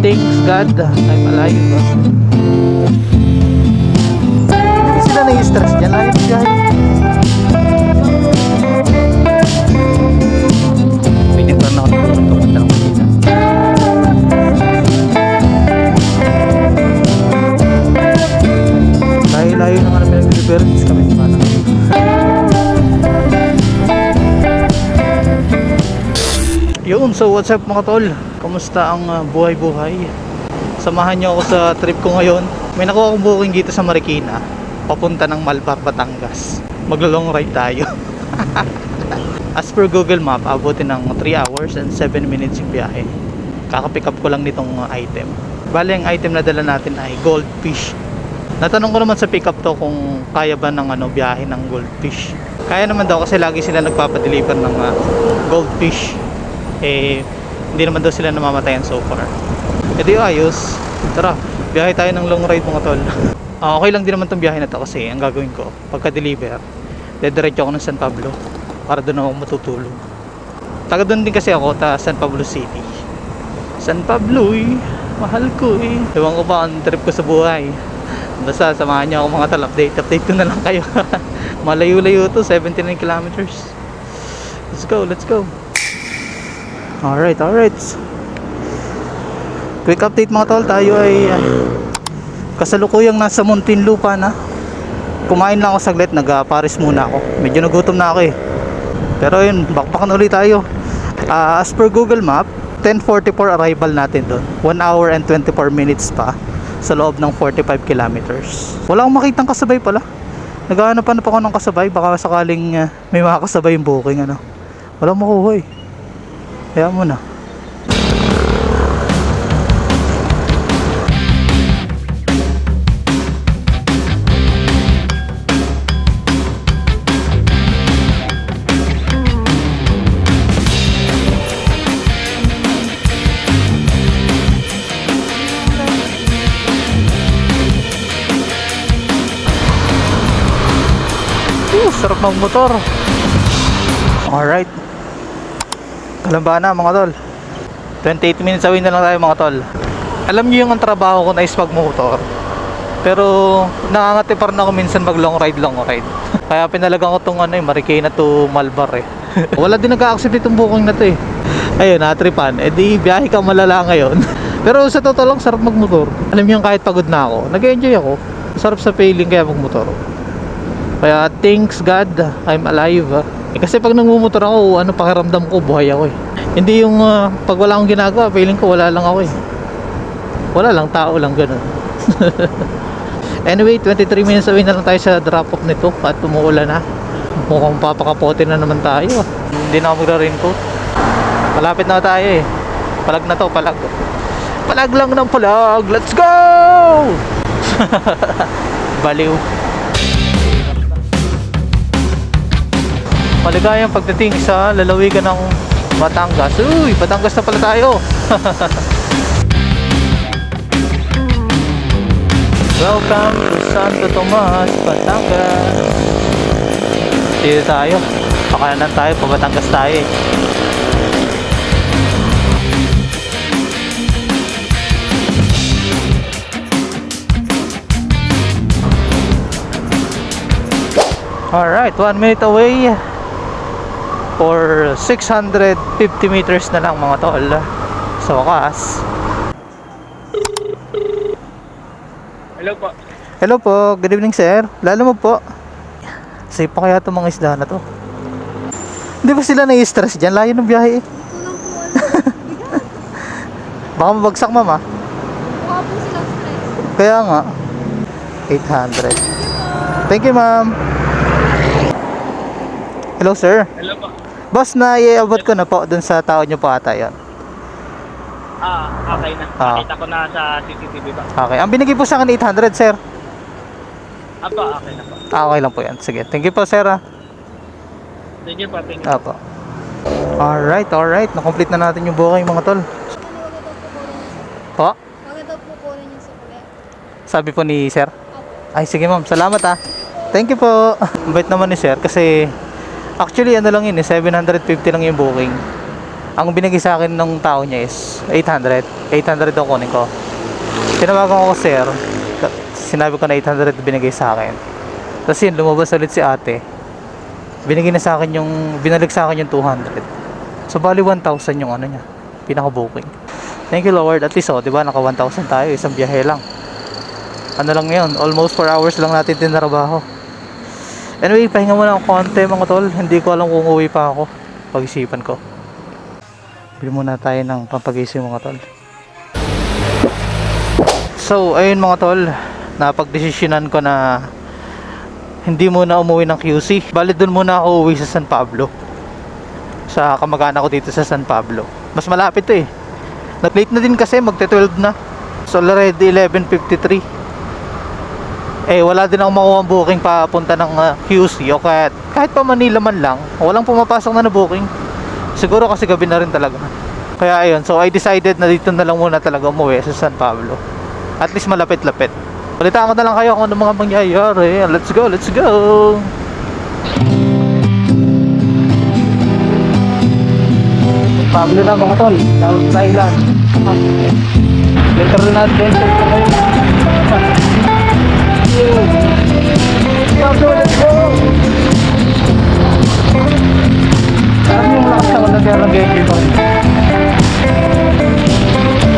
thanks God, I'm alive. Hindi sila nai-stress dyan, layo ng biyahe. Pinipran ako pumunta ng Manila. Layo-layo na nga namin nag-delivery kami pa lang. Yun, so what's up mga tol? Kamusta ang buhay-buhay? Samahan nyo ako sa trip ko ngayon. May nakuha akong booking dito sa Marikina, papunta ng Malbar, Batangas. Maglo-long ride tayo. As per Google Map, abutin ng 3 hours and 7 minutes yung biyahe. Kaka-pick up ko lang nitong item. Bale, ang item na dala natin ay goldfish. Natanong ko naman sa pick up to kung kaya ba ng biyahe ng goldfish. Kaya naman daw kasi lagi sila nagpapadeliver ng goldfish. Hindi naman daw sila namamatayan so far. Di ayos. Tara, biyahe tayo ng long ride mga tol. Okay lang din naman tong biyahe na to kasi ang gagawin ko pagka deliver, dediretso ako ng San Pablo para doon ako matutulog. Taga doon din kasi ako, ta San Pablo City. San Pablo mahal ko Ewan ko ba ang trip ko sa buhay. Basta samahan niyo ako mga tol, update ko na lang kayo. Malayo-layo to, 79 kilometers. Let's go. Alright. Quick update mga tol, tayo ay kasalukuyang nasa Muntinlupa na. Kumain lang ako saglit, nag-Paris muna ako. Medyo nagutom na ako Pero yun, bakbakan ulit tayo. As per Google Map, 10:44 arrival natin doon. 1 hour and 24 minutes pa sa loob ng 45 kilometers. Wala akong makitang kasabay pala. Naghahanap ako ng kasabay, baka sakaling may makakasabay yung booking Wala makuha Kaya mo na. Sarap ng motor. Alright. Kalambana mga tol. 28 minutes away na lang tayo mga tol. Alam niyo yung ang trabaho ko na is magmotor. Pero nakangati pa rin ako minsan mag long ride. Kaya pinalagan ko tong Marikina to Malbar Wala din nag-a-accept itong booking na to Ayun, natripan. Di biyahe ka malala ngayon. Pero sa totoo lang sarap magmotor. Alam niyo kahit pagod na ako, nag-enjoy ako. Sarap sa feeling kaya magmotor. Kaya thanks God, I'm alive kasi pag nagmumotor ako, pakiramdam ko, buhay ako Hindi yung pag wala akong ginagawa, feeling ko wala lang ako Wala lang, tao lang, ganun. Anyway, 23 minutes away na lang tayo sa drop off nito at umuulan na. Mukhang papakapote na naman tayo Hindi na ako magra-raincoat. Malapit na tayo Palag na to, palag. Palag lang ng palag. Let's go! Baliw. Maligayang pagdating sa lalawigan ng Batangas. Uy, Batangas na pala tayo. Welcome to Santo Tomas, Batangas. Dito tayo. Pakanan tayo, pa Batangas tayo Alright, 1 minute away or 650 meters na lang mga tol sa wakas. Hello po, good evening sir. Lalo mo po. Safe pa kaya itong mga isda na to? Hindi ba sila nai-stress dyan? Layo ng biyahe Baka mabagsak mama. Baka po silang stress. Kaya nga 800. Thank you ma'am. Hello sir. Hello po. Boss, na-iabot ko na po dun sa tao nyo po ata yun. Okay na. Nakita ko na sa CCTV ba? Okay, ang binigay po sa akin 800 sir. Okay na po. Okay lang po yan. Sige, thank you po sir Sige po, thank you. Apo. Alright. Na-complete na natin yung booking mga tol. Po? Bakit daw po kunin yung sukle? Sabi po ni sir. Opo. Ay sige ma'am, salamat Thank you po. Ang bait naman ni sir kasi actually lang yun 750 lang yung booking. Ang binigay sa akin ng tao niya is 800. 800 daw kunin ko. Tinawagan ko sir. Sinabi ko na 800 binigay sa akin. Tapos yun, lumabas ulit si ate. Binigay na sa akin yung, binalik sa akin yung 200. So bali 1,000 yung ano niya, pinaka-booking. Thank you Lord. At least diba naka 1,000 tayo, isang biyahe lang. Ano lang yun, almost 4 hours lang natin tinarabaho. Anyway, pahinga muna ng konti mga tol. Hindi ko alam kung uwi pa ako. Pag-isipan ko. Bili muna tayo ng pampagising mga tol. So ayun mga tol, napagdesisyonan ko na hindi muna umuwi ng QC. Bali doon muna ako uwi sa San Pablo, sa kamag-anak ko dito sa San Pablo. Mas malapit to eh. Nag-late na din kasi, magte-12 na. So already 11:53. Wala din akong makuha ang booking papunta ng QC o kahit pa Manila man lang. Walang pumapasok na booking. Siguro kasi gabi na rin talaga. Kaya ayun, so I decided na dito na lang muna talaga umuwi sa San Pablo. At least malapit-lapit. Balitaan ko na lang kayo kung ano mga mangyayari. Let's go, let's go! Pablo na mga tol, South Thailand. Later na adventure ko ngayon. Pablo, let's go! Parang yung lakas naman na kaya nag-enjoy ko.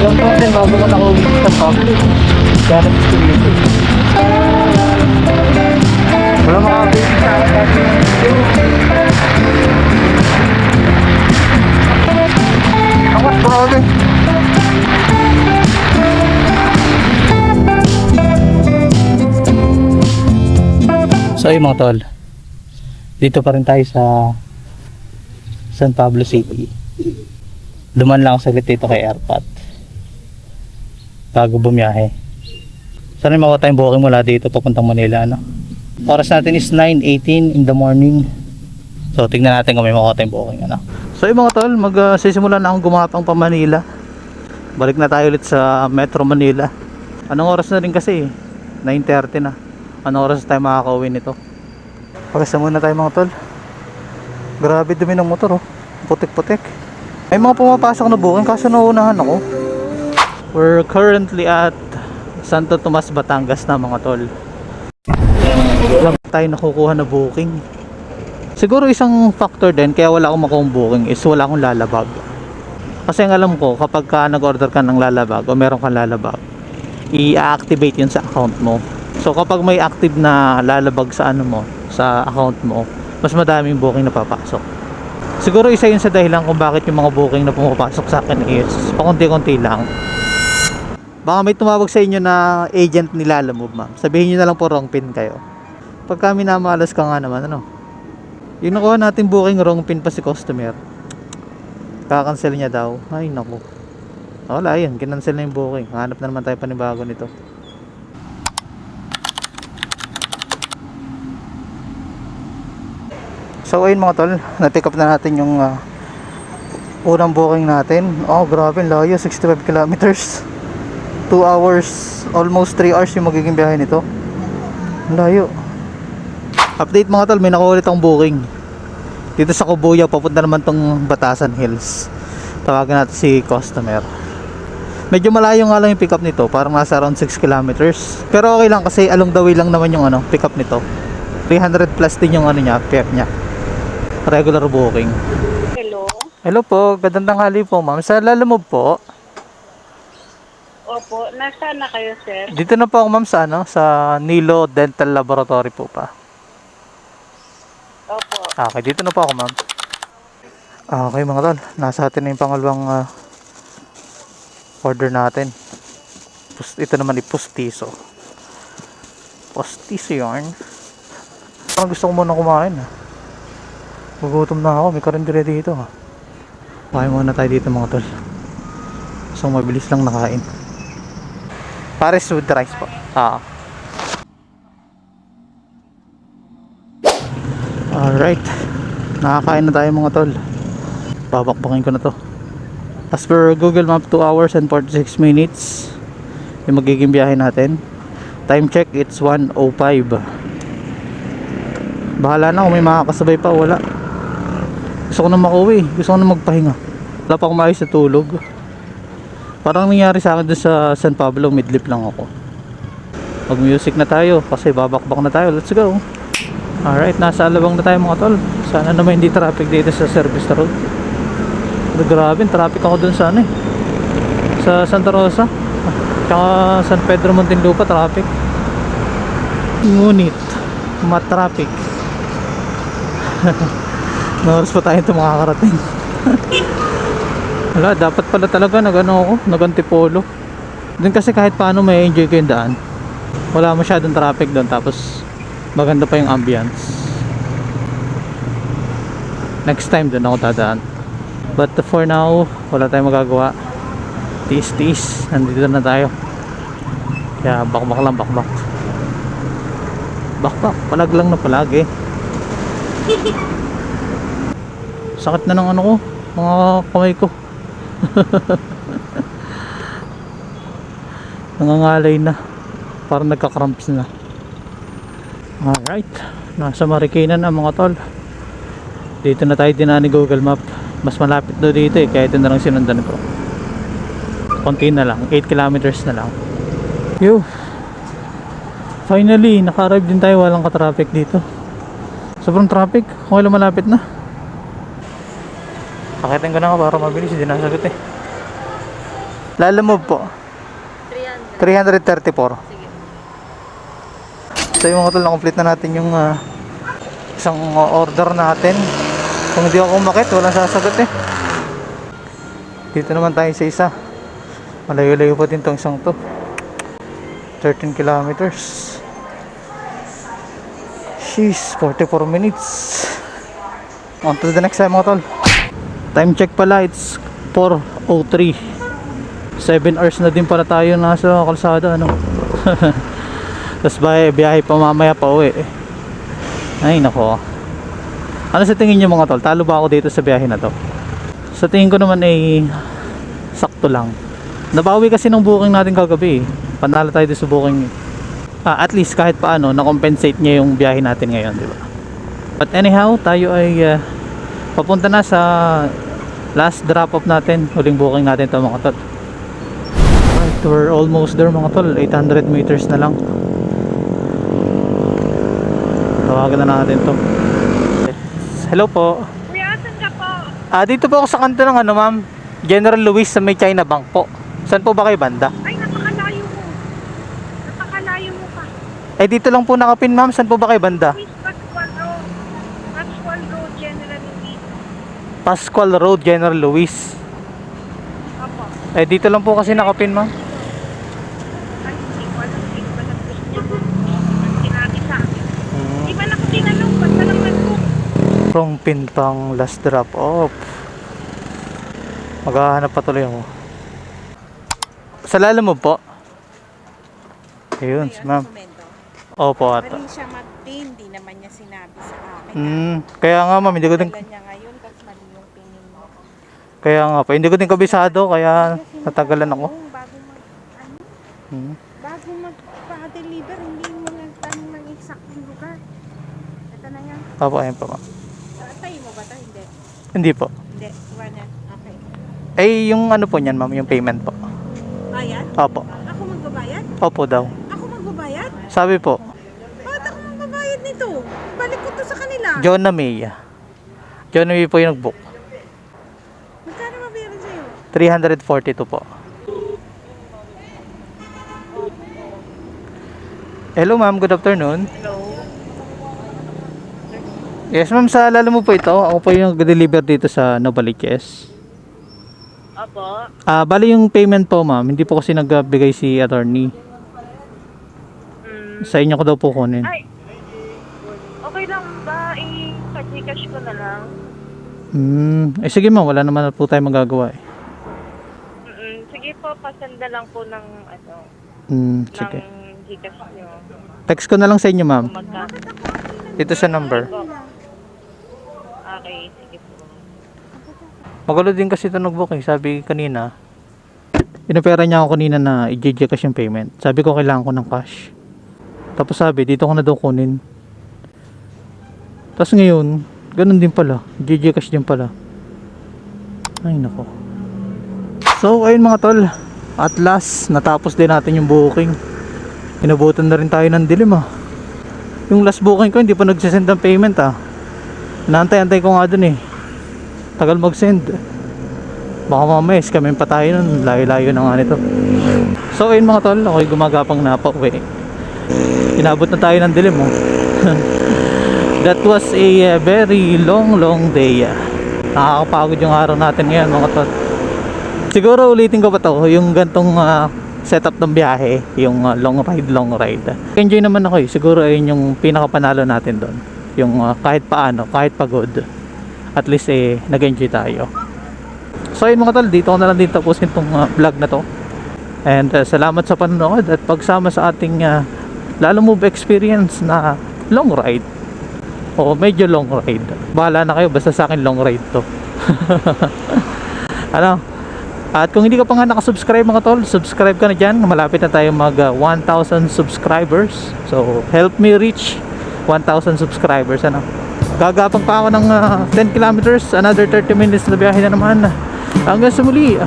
Yung natin bago ko nakauwi sa Pablo. Kaya nag-experience ko. Wala makakabili sa akin dati. Awas grabe. So ayun mga tol, dito pa rin tayo sa San Pablo City. Duman lang ako saglit dito kay Airpot bago bumiyahe. Sana may makuha tayong booking mula dito papuntang Manila, ano? Oras natin is 9:18 in the morning. So tingnan natin kung may makuha tayong booking, ano? So yung mga tol, magsisimula na akong gumapang pa Manila. Balik na tayo ulit sa Metro Manila. Anong oras na rin kasi? 9:30 na. Anong oras tayo makakauwi nito? Pagkasa muna tayo mga tol. Grabe dumi ng motor, oh. Putik-putik. May mga pumapasok na booking kaso nauunahan ako. We're currently at Santo Tomas, Batangas na mga tol. Wala tayo nakukuha na booking. Siguro isang factor din kaya wala akong makuha booking is wala akong lalabag. Kasi ang alam ko kapag ka nag-order ka ng lalabag o meron kang lalabag, i-activate yun sa account mo. So kapag may active na lalabag sa ano mo, sa account mo, mas madaming booking na papasok. Siguro isa yun sa dahilan kung bakit yung mga booking na pumapasok sa akin is pakunti-kunti lang. Baka may tumawag sa inyo na agent ni Lalamove, ma'am. Sabihin nyo na lang po wrong pin kayo. Pagka minamalas ka nga naman, ano? Yung nakuha natin booking, wrong pin pa si customer. Kakancel niya daw. Ay, naku. Wala, yun. Kinancel na yung booking. Hanap na naman tayo panibago nito. So, ayun mga tol. Na-take up na natin yung unang booking natin. Oh, grabe. Layo. 65 kilometers. 2 hours, almost 3 hours yung magiging biyahe nito. Layo. Update mga tol, may nakuha ulit akong booking dito sa Kubuyaw, papunta naman tong Batasan Hills. Tawagan natin si customer. Medyo malayo nga lang yung pick up nito, parang nasa around 6 kilometers. Pero okay lang kasi along the way lang naman yung pick up nito. 300 plus din yung niya, fare niya. Regular booking. Hello? Hello po, gandang tanghali po ma'am. Sa Lalamove po. Opo, nasaan na kayo, sir? Dito na po ako ma'am sa sa Nilo Dental Laboratory po pa. Opo. Okay, dito na po ako ma'am. Okay mga tol, nasa atin na yung pangalawang order natin. Ito naman i-postiso. Postiso yarn. Parang gusto ko muna kumain ha. Gugutom na ako, may karindire dito ha. Kain muna tayo dito mga tol. So mabilis lang nakain. Pares with rice po. Alright. Nakakain na tayo mga tol. Babakbakin ko na to. As per Google Map, 2 hours and 46 minutes yung magiging biyahe natin. Time check, it's 1:05. Bahala na kung may makakasabay pa o wala. Gusto ko na makauwi. Gusto ko na magpahinga. Wala pa akong maayos na tulog. Parang nangyari sa akin doon sa San Pablo, midlip lang ako. Mag music na tayo kasi babakbak na tayo. Let's go. Alright, nasa Alabang na tayo mga tol. Sana naman hindi traffic dito sa service na road. Pero grabe, traffic ako doon sa ano eh, sa Santa Rosa tsaka San Pedro Muntinlupa, traffic. Ngunit matraffic. Naoras pa tayo ito makakarating. Wala, dapat pala talaga nag-antipolo. Doon kasi kahit paano may enjoy ko yung daan. Wala masyadong traffic doon, tapos maganda pa yung ambience. Next time doon ako dadaan. But for now, wala tayong magagawa. Tiis-tiis, nandito na tayo. Kaya bakbak lang, bakbak. Bakbak, palag lang na palagi. Sakit na ng ano ko, mga kamay ko. Nangangalay na, parang nagka-cramps na. Alright, nasa Marikina na mga tol. Dito na tayo dinaan ni Google Map. Mas malapit do dito eh, kaya ito na lang sinundan ko. Konti na lang, 8 kilometers na lang. Yo, finally naka-arrive din tayo, walang ka-traffic dito. Sobrang traffic, okay lang, malapit na. Pakitin ko na nga para mabilis, hindi nasagot eh. Lalamove po 334. Sige. So yung mga tol, na-complete na natin yung isang order natin. Kung hindi ako umakit, walang sasagot eh. Dito naman tayo sa isa. Malayo-layo pa din tong isang to. 13 kilometers. Sheesh, 44 minutes. On to the next time mga tol. Time check pala, it's 4:03. 7 hours na din pala tayo nasa kalsada, ano. Tapos biyahe pa mamaya pa uwi eh. Ay nako. Ano sa tingin nyo mga tol? Talo ba ako dito sa biyahe na to? Sa tingin ko naman ay sakto lang. Nabawi kasi ng booking natin kagabi eh. Panalo tayo dito sa booking. At least kahit paano na-compensate niya yung biyahe natin ngayon, di ba? But anyhow, tayo ay papunta na sa last drop off natin. Huling booking natin ito mga tol. Alright, we're almost there mga tol. 800 meters na lang. Tawagan na natin to. Hello po. Kuya, saan ka po? Dito po ako sa kanto ng ano ma'am, General Luis sa may China Bank po. Saan po ba kayo banda? Ay, napakalayo mo. Napakalayo mo pa. Dito lang po nakapin ma'am. Saan po ba kayo banda? Miss Pascual Road. Pascual Road, General Luis. Pascual Road, General Luis. Opo. Dito lang po kasi nakapin ma'am. Ay, hindi ko alam. Hindi ko alam gusto niya. Ang sinabi sa akin. Di ba naku tinanong? Basta lang nag-book. From Pintang last drop off. Maghahanap pa tuloy ako. Sa Lalamove po. Ayun, si ma'am. Opo ata. Mali siya mag-pin, hindi naman niya sinabi sa akin. Kaya nga ma'am, hindi ko din, Dala niya ngayon, tapos mali yung pinin mo. kaya nga pa, hindi ko din kabisado, kaya natagalan ako. Bago magpa-deliver, hindi mo nagtanong ng eksaktong lugar. Ito na yan. Opo, ayun pa ma'am. Tayo mo ba ito? Hindi. Hindi po. Hindi. Wala. Okay. Yung ano po niyan ma'am, yung payment po. Bayad? Opo. Ako magbabayad? Opo daw. Ako magbabayad? Sabi po, Bakit ako magbabayad nito? Balik ko to sa kanila. John na May. John na May po yung nag-book. Magkano mabayaran sa'yo? 342 po. Hello ma'am, good afternoon. Hello. Yes ma'am, sa Lalamove po ito. Ako po yung deliver dito sa Novaliches. Opo. Bali yung payment po ma'am, hindi po kasi nagbigay si attorney. Sa inyo ko daw po kunin. Ay. Okay lang ba? I-cash ko na lang. Sige ma'am, wala naman na po tayo magagawa eh. Sige po, pasenda lang po ng ano, Sige. ng Gcash nyo. Text ko na lang sa inyo ma'am. Kung magkano. Dito sa number. Okay, sige po. Magulo din kasi ito nag-book eh. Sabi kanina, pinapera niya ako kanina na i-Gcash yung payment. Sabi ko kailangan ko ng cash. Tapos sabi, dito ko na daw kunin. Tapos ngayon, ganun din pala. Gcash din pala. Ay nako. So ayun mga tol, at last natapos din natin yung booking. Inabutan na rin tayo ng dilim Yung last booking ko hindi pa nagsisend ng payment Naantay-antay ko nga dun tagal mag-send. Baka mamaya kami pa tayo nun, layo-layo na nga nito. So ayun mga tol, ako'y gumagapang na pa uwi. Inabot na tayo ng dilim That was a very long day. Nakakapagod yung araw natin ngayon mga tol. Siguro ulitin ko pa to, yung gantong setup ng biyahe, yung long ride. Enjoy naman ako siguro ayun yung pinakapanalo natin doon. Yung kahit paano, kahit pagod, at least nag-enjoy tayo. So ayun mga tol, dito ko na lang din tapusin tong vlog na to. And salamat sa panonood at pagsama sa ating Lalo Move experience na long ride. O medyo long ride. Bahala na kayo, basta sa akin long ride to. Ano? At kung hindi ka pa nga nakasubscribe mga tol, subscribe ka na dyan. Malapit na tayo mag 1,000 subscribers. So help me reach 1,000 subscribers. Gagapang pa ako ng 10 kilometers, another 30 minutes na biyahe na naman. Hanggang sa muli,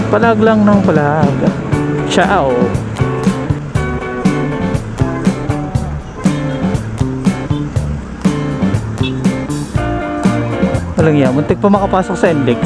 palag lang ng palag. Ciao. Walang yan, muntik pa makapasok sa index.